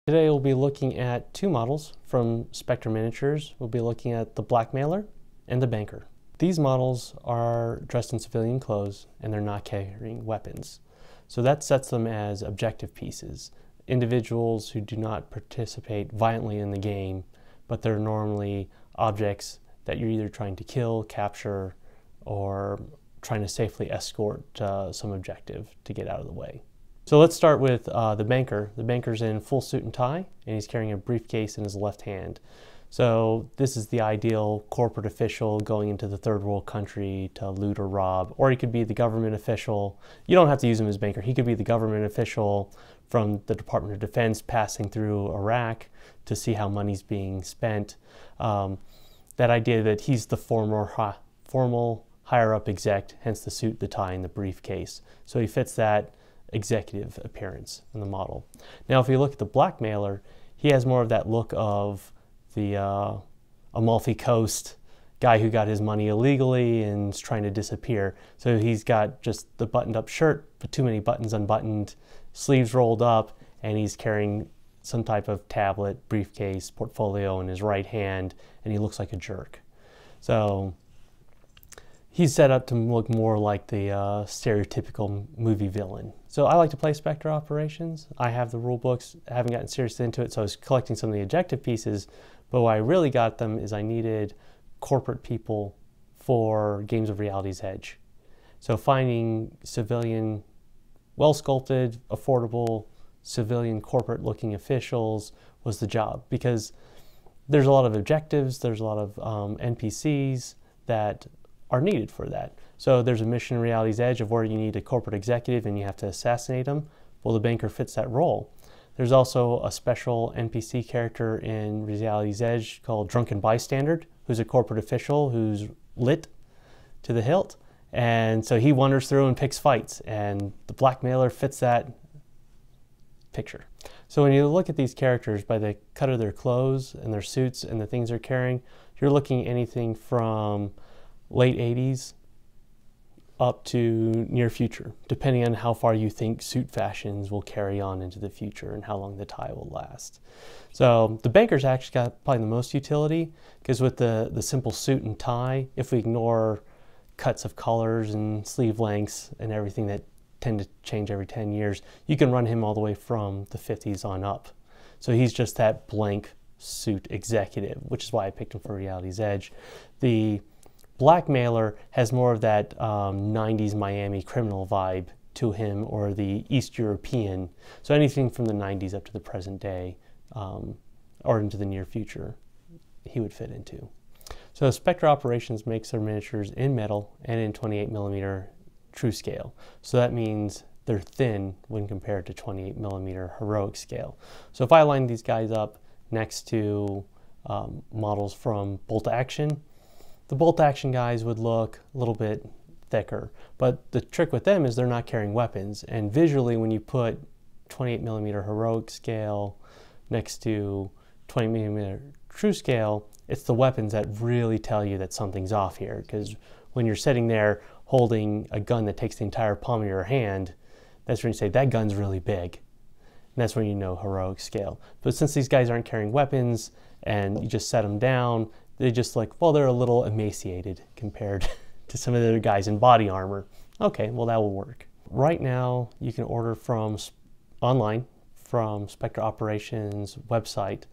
Today we'll be looking at two models from Spectre Miniatures. We'll be looking at the Blackmailer and the Banker. These models are dressed in civilian clothes and they're not carrying weapons. So that sets them as objective pieces, individuals who do not participate violently in the game, but they're normally objects that you're either trying to kill, capture, or trying to safely escort some objective to get out of the way. So let's start with the Banker. The Banker's in full suit and tie, and he's carrying a briefcase in his left hand. So this is the ideal corporate official going into the third world country to loot or rob, or he could be the government official. You don't have to use him as Banker. He could be the government official from the Department of Defense passing through Iraq to see how money's being spent. That idea that he's the formal higher-up exec, hence the suit, the tie, and the briefcase. So he fits that executive appearance in the model. Now, if you look at the Blackmailer, he has more of that look of the Amalfi Coast guy who got his money illegally and is trying to disappear. So he's got just the buttoned-up shirt, but too many buttons unbuttoned, sleeves rolled up, and he's carrying some type of tablet, briefcase, portfolio in his right hand, and he looks like a jerk. So he's set up to look more like the stereotypical movie villain. So I like to play Spectre Operations. I have the rule books. I haven't gotten seriously into it, so I was collecting some of the objective pieces, but why I really got them is I needed corporate people for Games of Reality's Edge. So finding civilian, well-sculpted, affordable, civilian corporate-looking officials was the job, because there's a lot of objectives, there's a lot of NPCs that are needed for that. So there's a mission in Reality's Edge of where you need a corporate executive and you have to assassinate them. Well, the Banker fits that role. There's also a special NPC character in Reality's Edge called Drunken Bystander, who's a corporate official who's lit to the hilt. And so he wanders through and picks fights, and the Blackmailer fits that picture. So when you look at these characters by the cut of their clothes and their suits and the things they're carrying, you're looking at anything from late 80s up to near future, depending on how far you think suit fashions will carry on into the future and how long the tie will last. So the Banker's actually got probably the most utility, because with the simple suit and tie, if we ignore cuts of colors and sleeve lengths and everything that tend to change every 10 years, you can run him all the way from the 50s on up. So he's just that blank suit executive, which is why I picked him for Reality's Edge. The Blackmailer has more of that 90s Miami criminal vibe to him, or the East European. So anything from the 90s up to the present day, or into the near future, he would fit into. So Spectre Operations makes their miniatures in metal and in 28mm true scale. So that means they're thin when compared to 28mm heroic scale. So if I line these guys up next to models from Bolt Action, the Bolt Action guys would look a little bit thicker, but the trick with them is they're not carrying weapons. And visually, when you put 28mm heroic scale next to 20mm true scale, it's the weapons that really tell you that something's off here. Because when you're sitting there holding a gun that takes the entire palm of your hand, that's when you say that gun's really big. And that's when you know heroic scale. But since these guys aren't carrying weapons and you just set them down, they just like, well, they're a little emaciated compared to some of the other guys in body armor. Okay, well, that will work. Right now, you can order from online from Spectre Operations website.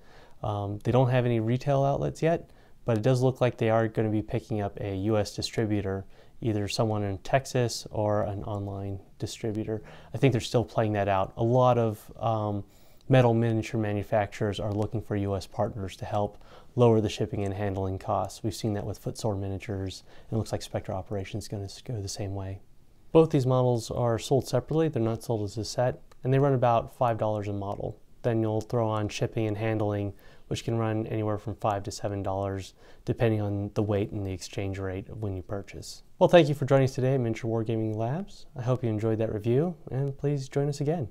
They don't have any retail outlets yet, but it does look like they are going to be picking up a US distributor, either someone in Texas or an online distributor. I think they're still playing that out. A lot of metal miniature manufacturers are looking for US partners to help lower the shipping and handling costs. We've seen that with Footsore Miniatures, and it looks like Spectre Operations is going to go the same way. Both these models are sold separately. They're not sold as a set, and they run about $5 a model. Then you'll throw on shipping and handling, which can run anywhere from $5 to $7, depending on the weight and the exchange rate of when you purchase. Well, thank you for joining us today at Miniature Wargaming Labs. I hope you enjoyed that review, and please join us again.